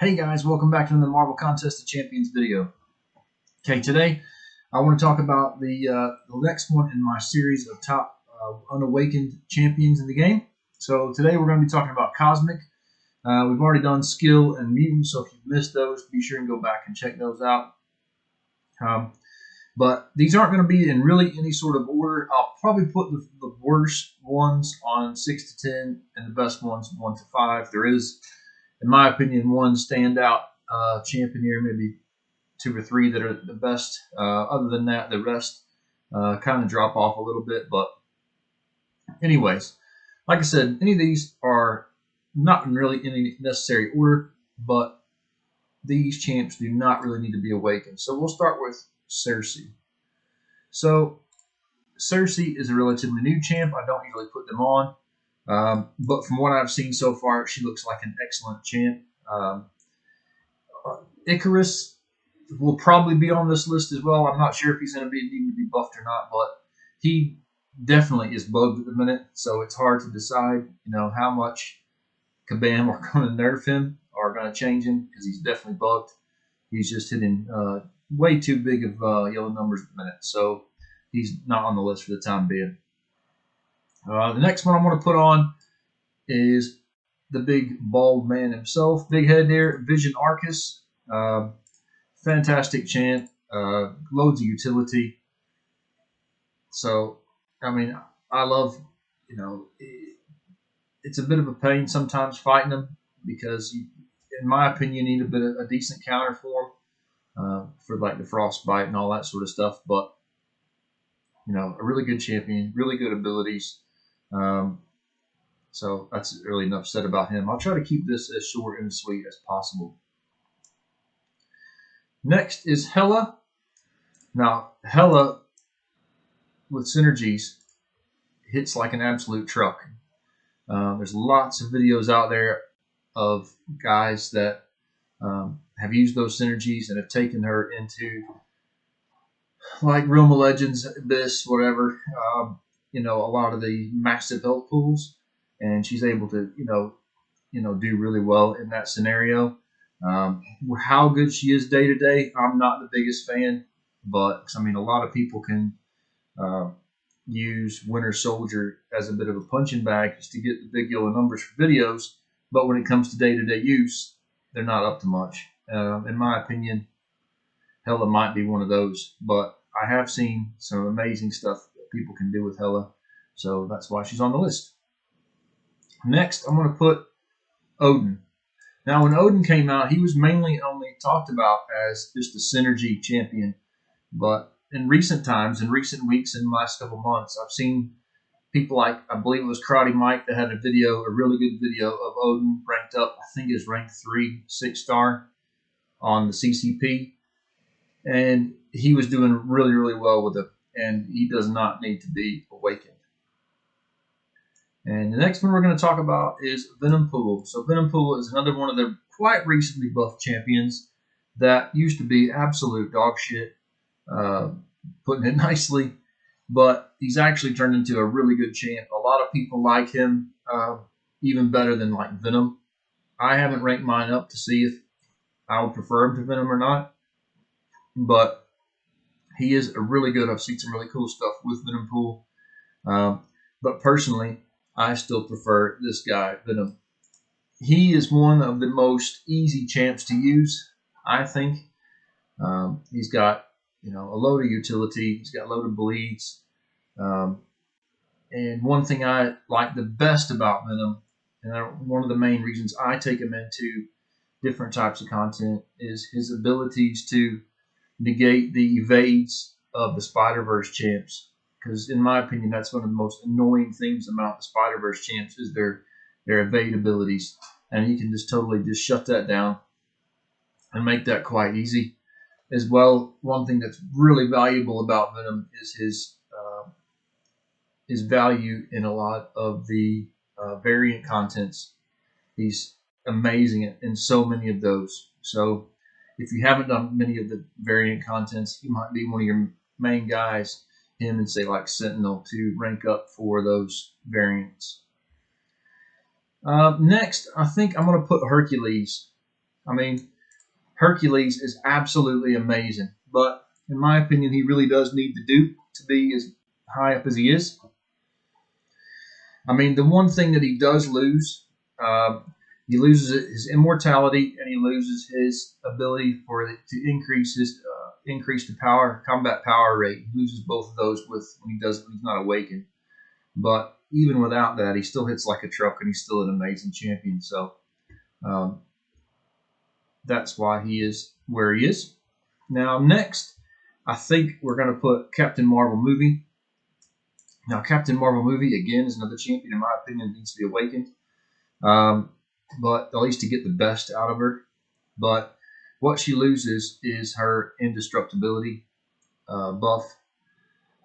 Hey guys, welcome back to the Marvel Contest of Champions video. Okay, today I want to talk about the next one in my series of top unawakened champions in the game. So today we're going to be talking about Cosmic. We've already done Skill and Mutant, so if you've missed those, be sure and go back and check those out. But these aren't going to be in really any sort of order. I'll probably put the worst ones on 6 to 10 and the best ones 1 to 5. There is, in my opinion, one standout champion here, maybe 2 or 3 that are the best. Other than that, the rest kind of drop off a little bit. But anyways, like I said, any of these are not in really any necessary order, but these champs do not really need to be awakened. So we'll start with Cersei. So Cersei is a relatively new champ. I don't usually put them on. But from what I've seen so far, she looks like an excellent champ. Icarus will probably be on this list as well. I'm not sure if he's going to be needing to be buffed or not, but he definitely is bugged at the minute, so it's hard to decide, how much Kabam are going to nerf him or going to change him, because he's definitely bugged. He's just hitting way too big of yellow numbers at the minute, so he's not on the list for the time being. The next one I'm going to put on is the big bald man himself. Big head there, Vision Arcus. Fantastic champ. Loads of utility. So, I mean, I love, it's a bit of a pain sometimes fighting him because, in my opinion, you need a decent counter for him for like the frostbite and all that sort of stuff. But, a really good champion, really good abilities. So that's really enough said about him. I'll try to keep this as short and sweet as possible. Next is Hela. Now, Hela with synergies hits like an absolute truck. There's lots of videos out there of guys that have used those synergies and have taken her into like Realm of Legends, Abyss, whatever. A lot of the massive health pools, and she's able to, do really well in that scenario. How good she is day to day, I'm not the biggest fan, but a lot of people can use Winter Soldier as a bit of a punching bag just to get the big yellow numbers for videos. But when it comes to day-to-day use, they're not up to much. In my opinion, Hela might be one of those, but I have seen some amazing stuff that people can do with Hela, so that's why she's on the list. Next, I'm going to put Odin. Now, when Odin came out, he was mainly only talked about as just a synergy champion, but in recent times, in recent weeks, in the last couple months, I've seen people like, I believe it was Karate Mike, that had a really good video of Odin ranked up, I think it's ranked 3, 6-star on the CCP. And he was doing really, really well with it. And he does not need to be awakened. And the next one we're going to talk about is Venom. So Venom is another one of the quite recently buffed champions that used to be absolute dog shit, putting it nicely. But he's actually turned into a really good champ. A lot of people like him even better than like Venom. I haven't ranked mine up to see if I would prefer him to Venom or not. But he is a really good. I've seen some really cool stuff with Venom. But personally, I still prefer this guy, Venom. He is one of the most easy champs to use, I think. He's got, a load of utility. He's got a load of bleeds. And one thing I like the best about Venom, and one of the main reasons I take him into different types of content, is his abilities to negate the evades of the Spider-Verse champs. Because in my opinion, that's one of the most annoying things about the Spider-Verse champs is their evade abilities. And you can just totally just shut that down and make that quite easy. As well, one thing that's really valuable about Venom is his value in a lot of the variant contents. He's amazing in so many of those. So if you haven't done many of the variant contents, he might be one of your main guys, him and say like Sentinel, to rank up for those variants. Next, I think I'm going to put Hercules. I mean, Hercules is absolutely amazing, but in my opinion, he really does need the dupe to be as high up as he is. I mean, the one thing that he does lose, he loses his immortality, and he loses his ability for it to increase the combat power rate. He loses both of those when he's not awakened. But even without that, he still hits like a truck, and he's still an amazing champion. So that's why he is where he is. Now, next, I think we're going to put Captain Marvel movie. Now, Captain Marvel movie, again, is another champion, in my opinion, that needs to be awakened. But at least to get the best out of her. But what she loses is her indestructibility buff.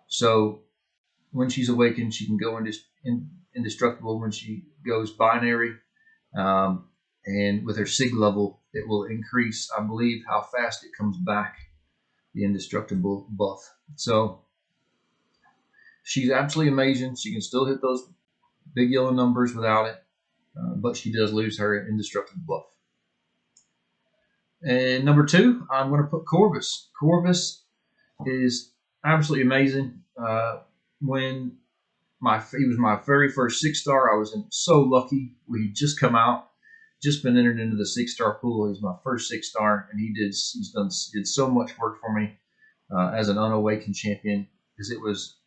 So when she's awakened, she can go indestructible when she goes binary. And with her sig level, it will increase, I believe, how fast it comes back, the indestructible buff. So she's absolutely amazing. She can still hit those big yellow numbers without it, but she does lose her indestructible buff. And number 2, I'm going to put Corvus. Corvus is absolutely amazing. When he was my very first 6-star, I was so lucky. We just come out, just been entered into the 6-star pool. He's my first 6-star, and he did so much work for me as an unawakened champion, because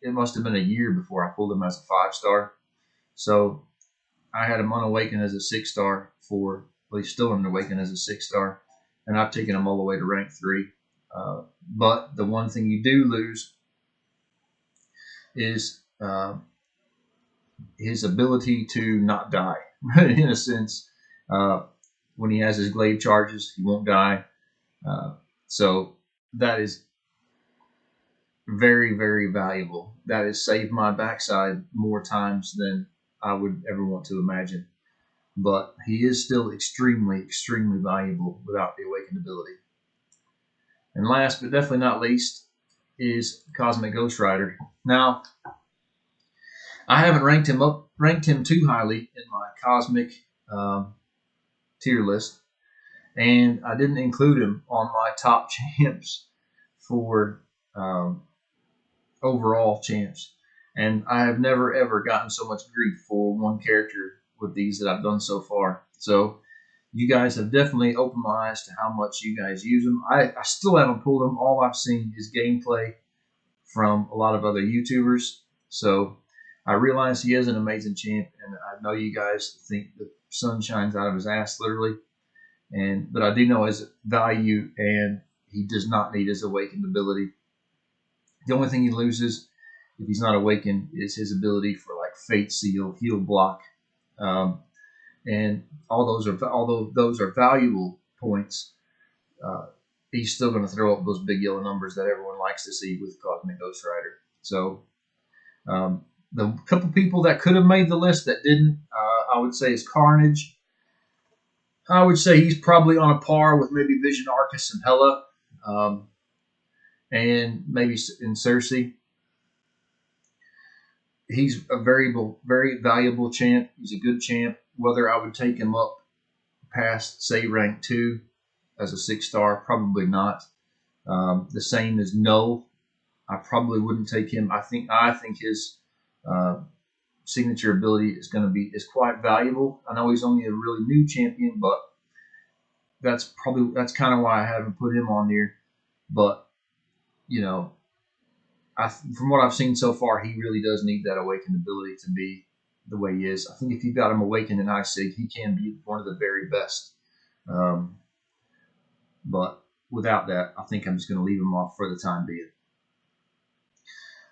it must have been a year before I pulled him as a 5-star. So I had him unawakened as a 6-star well, he's still unawakened as a 6-star, and I've taken him all the way to rank 3. But the one thing you do lose is his ability to not die. In a sense, when he has his glaive charges, he won't die. So that is very, very valuable. That has saved my backside more times than I would ever want to imagine. But he is still extremely, extremely valuable without the awakened ability. And last but definitely not least is Cosmic Ghost Rider. Now, I haven't ranked him too highly in my Cosmic tier list, and I didn't include him on my top champs for overall champs. And I have never ever gotten so much grief for one character with these that I've done so far. So you guys have definitely opened my eyes to how much you guys use them. I still haven't pulled them. All I've seen is gameplay from a lot of other YouTubers. So I realize he is an amazing champ, and I know you guys think the sun shines out of his ass, literally. But I do know his value, and he does not need his awakened ability. The only thing he loses if he's not awakened is his ability for like Fate Seal, Heal Block, and although those are valuable points, he's still going to throw up those big yellow numbers that everyone likes to see with Cosmic Ghost Rider. So the couple people that could have made the list that didn't, I would say, is Carnage. I would say he's probably on a par with maybe Vision Arcus and Hela, and maybe in Cersei. He's a very valuable champ. He's a good champ. Whether I would take him up past, say, rank 2 as a 6-star, probably not. The same as Null. I probably wouldn't take him. I think his signature ability is quite valuable. I know he's only a really new champion, but that's kind of why I haven't put him on there. But from what I've seen so far, he really does need that awakened ability to be the way he is. I think if you've got him awakened in ISIG, he can be one of the very best. But without that, I think I'm just going to leave him off for the time being.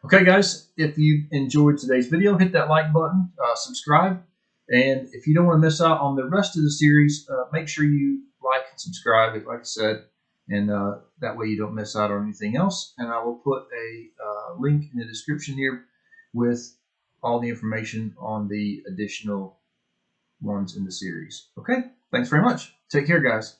Okay, guys, if you enjoyed today's video, hit that like button, subscribe, and if you don't want to miss out on the rest of the series, make sure you like and subscribe, like I said, and that way you don't miss out on anything else. And I will put a link in the description here with all the information on the additional ones in the series. Okay, thanks very much. Take care, guys.